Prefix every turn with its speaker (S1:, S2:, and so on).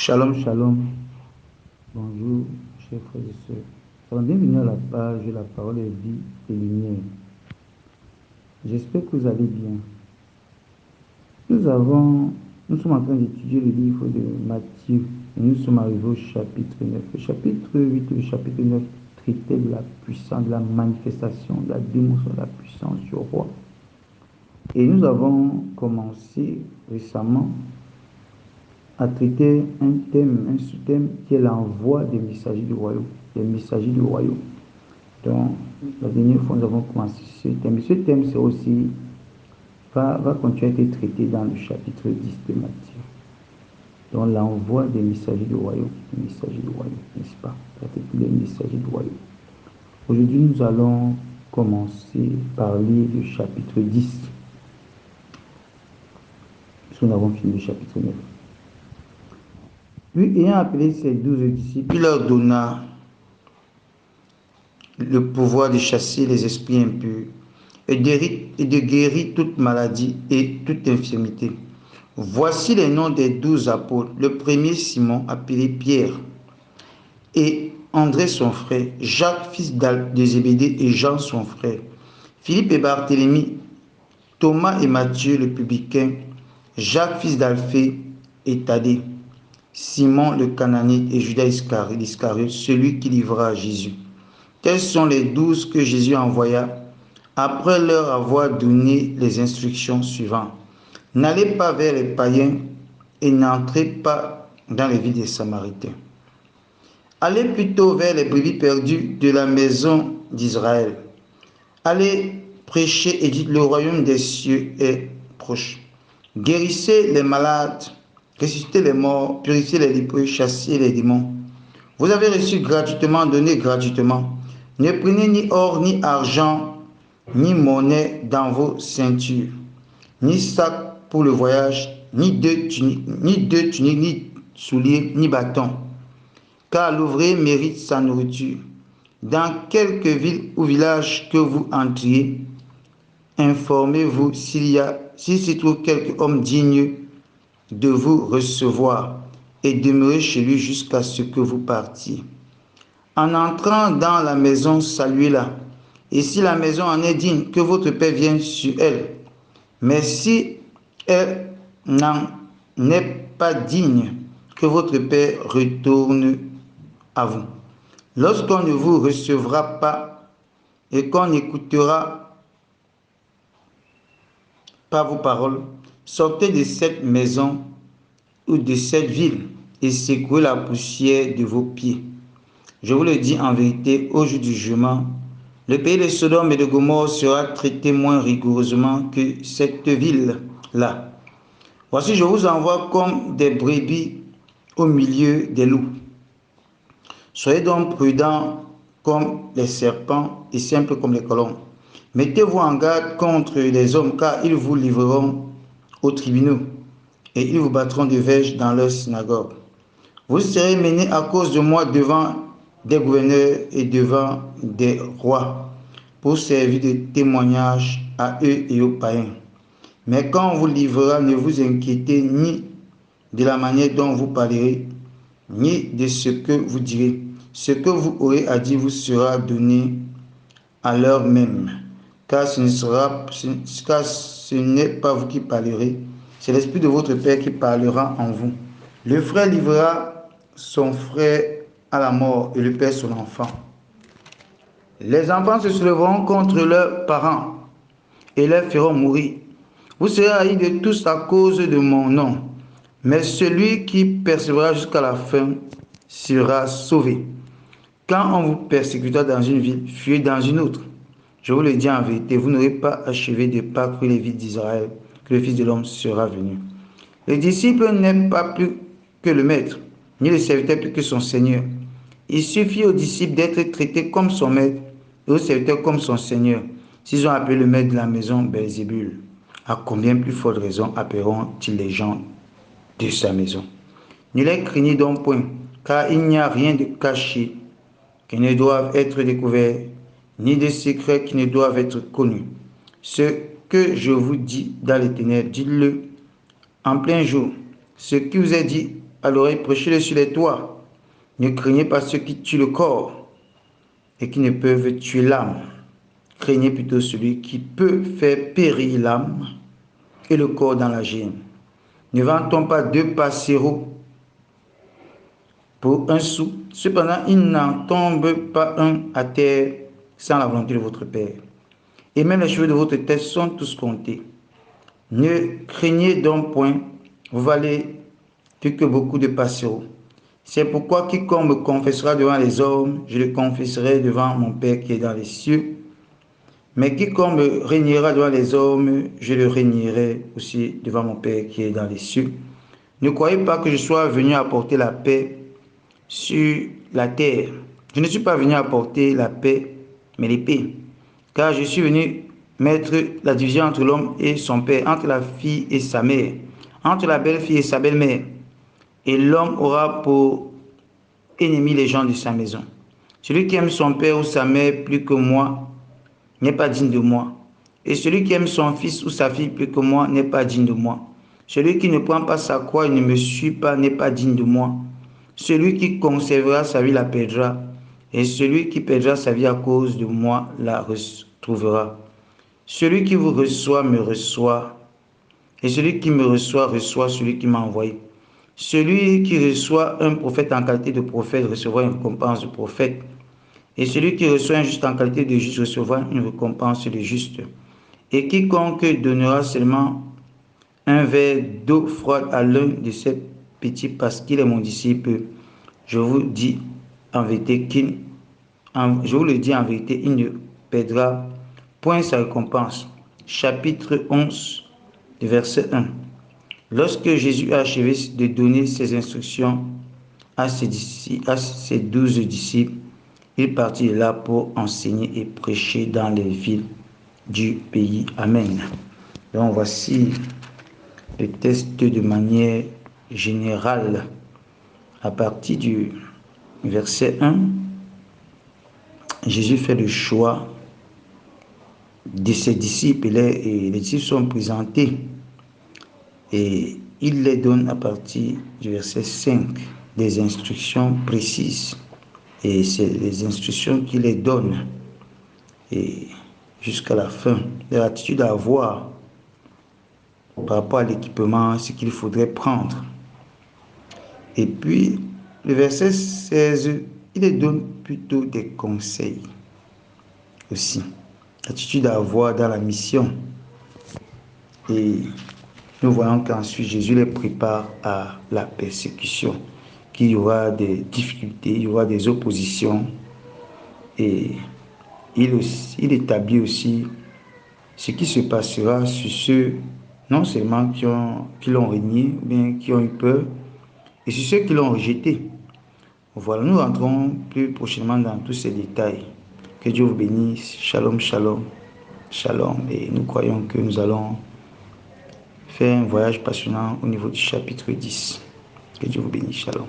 S1: Shalom, shalom. Bonjour, chers frères et sœurs. Alors, bienvenue à la page La parole est vie et lumière. J'espère que vous allez bien. Nous sommes en train d'étudier le livre de Matthieu et nous sommes arrivés au chapitre 9. Le chapitre 8 et le chapitre 9 traitaient de la puissance, de la manifestation, de la démonstration de la puissance du roi. Et nous avons commencé récemment à traiter un sous-thème qui est l'envoi des messagers du royaume. Les messagers du royaume. Donc, la dernière fois, nous avons commencé ce thème. Et ce thème, c'est aussi, va continuer à être traité dans le chapitre 10 de Matthieu. Donc, l'envoi des messagers du royaume. Les messagers du royaume, n'est-ce pas? Les messagers du royaume. Aujourd'hui, nous allons commencer par lire le chapitre 10. Parce que nous avons fini le chapitre 9. Lui, ayant appelé ses 12 disciples, il leur donna le pouvoir de chasser les esprits impurs et de guérir toute maladie et toute infirmité. Voici les noms des 12 apôtres. Le premier, Simon, appelé Pierre, et André son frère, Jacques, fils de Zébédée, et Jean son frère, Philippe et Barthélemy, Thomas et Matthieu le publicain, Jacques, fils d'Alphée et Thaddée, Simon le Cananite et Judas Iscariote, celui qui livra à Jésus. Tels sont les 12 que Jésus envoya après leur avoir donné les instructions suivantes. N'allez pas vers les païens et n'entrez pas dans les villes des Samaritains. Allez plutôt vers les brebis perdues de la maison d'Israël. Allez prêcher et dites: le royaume des cieux est proche. Guérissez les malades, ressuscitez les morts, purifiez les lépreux, chassez les démons. Vous avez reçu gratuitement, donnez gratuitement. Ne prenez ni or, ni argent, ni monnaie dans vos ceintures, ni sac pour le voyage, ni deux tuniques, ni souliers, ni bâton. Car l'ouvrier mérite sa nourriture. Dans quelque ville ou village que vous entriez, informez-vous s'il s'y trouve quelque homme digne de vous recevoir, et demeurez chez lui jusqu'à ce que vous partiez. En entrant dans la maison, saluez-la. Et si la maison en est digne, que votre Père vienne sur elle. Mais si elle n'en est pas digne, que votre Père retourne à vous. Lorsqu'on ne vous recevra pas et qu'on n'écoutera pas vos paroles, sortez de cette maison ou de cette ville et secouez la poussière de vos pieds. Je vous le dis en vérité, au jour du jugement, le pays de Sodome et de Gomorrhe sera traité moins rigoureusement que cette ville-là. Voici, je vous envoie comme des brebis au milieu des loups. Soyez donc prudents comme les serpents et simples comme les colombes. Mettez-vous en garde contre les hommes, car ils vous livreront aux tribunaux et ils vous battront de verges dans leurs synagogues. Vous serez menés à cause de moi devant des gouverneurs et devant des rois pour servir de témoignage à eux et aux païens. Mais quand on vous livrera, ne vous inquiétez ni de la manière dont vous parlerez, ni de ce que vous direz. Ce que vous aurez à dire vous sera donné à l'heure même, car ce n'est pas vous qui parlerez, c'est l'Esprit de votre Père qui parlera en vous. Le frère livrera son frère à la mort et le père son enfant. Les enfants se soulèveront contre leurs parents et les feront mourir. Vous serez haïs de tous à cause de mon nom, mais celui qui persévérera jusqu'à la fin sera sauvé. Quand on vous persécutera dans une ville, fuyez dans une autre. Je vous le dis en vérité, vous n'aurez pas achevé de parcourir les villes d'Israël que le Fils de l'homme sera venu. Le disciple n'est pas plus que le maître, ni le serviteur plus que son Seigneur. Il suffit au disciple d'être traité comme son maître et au serviteur comme son Seigneur. S'ils ont appelé le maître de la maison Belzébul, à combien plus forte raison appelleront-ils les gens de sa maison? Ne les craignez donc point, car il n'y a rien de caché qui ne doivent être découverts, ni de secrets qui ne doivent être connus. Ce que je vous dis dans les ténèbres, dites-le en plein jour. Ce qui vous est dit à l'oreille, prêchez-le sur les toits. Ne craignez pas ceux qui tuent le corps et qui ne peuvent tuer l'âme. Craignez plutôt celui qui peut faire périr l'âme et le corps dans la géhenne. Ne vend-on pas 2 passereaux pour 1 sou? Cependant, il n'en tombe pas un à terre sans la volonté de votre Père. Et même les cheveux de votre tête sont tous comptés. Ne craignez donc point, vous valez plus que beaucoup de passereaux. C'est pourquoi quiconque me confessera devant les hommes, je le confesserai devant mon Père qui est dans les cieux. Mais quiconque me régnera devant les hommes, je le régnerai aussi devant mon Père qui est dans les cieux. Ne croyez pas que je sois venu apporter la paix sur la terre. Je ne suis pas venu apporter la paix, mais l'épée. Car je suis venu mettre la division entre l'homme et son père, entre la fille et sa mère, entre la belle-fille et sa belle-mère. Et l'homme aura pour ennemi les gens de sa maison. Celui qui aime son père ou sa mère plus que moi n'est pas digne de moi. Et celui qui aime son fils ou sa fille plus que moi n'est pas digne de moi. Celui qui ne prend pas sa croix et ne me suit pas n'est pas digne de moi. Celui qui conservera sa vie la perdra, et celui qui perdra sa vie à cause de moi la retrouvera. Celui qui vous reçoit me reçoit, et celui qui me reçoit reçoit celui qui m'a envoyé. Celui qui reçoit un prophète en qualité de prophète recevra une récompense de prophète, et celui qui reçoit un juste en qualité de juste recevra une récompense de juste. Et quiconque donnera seulement un verre d'eau froide à l'un de ces petits parce qu'il est mon disciple, je vous le dis en vérité, il ne perdra point sa récompense. Chapitre 11, verset 1. Lorsque Jésus a achevé de donner ses instructions à ses 12 disciples, il partit de là pour enseigner et prêcher dans les villes du pays. Amen. Donc voici le texte de manière générale. À partir du verset 1, Jésus fait le choix de ses disciples et les disciples sont présentés et il les donne à partir du verset 5 des instructions précises et c'est les instructions qu'il les donne et jusqu'à la fin de l'attitude à avoir par rapport à l'équipement, ce qu'il faudrait prendre. Et puis le verset 16, il les donne plutôt des conseils aussi, l'attitude à avoir dans la mission. Et nous voyons qu'ensuite Jésus les prépare à la persécution, qu'il y aura des difficultés, il y aura des oppositions. Et il établit aussi ce qui se passera sur ceux, non seulement qui l'ont régné, mais qui ont eu peur, et sur ceux qui l'ont rejeté. Voilà, nous rentrons plus prochainement dans tous ces détails. Que Dieu vous bénisse. Shalom, shalom, shalom. Et nous croyons que nous allons faire un voyage passionnant au niveau du chapitre 10. Que Dieu vous bénisse. Shalom.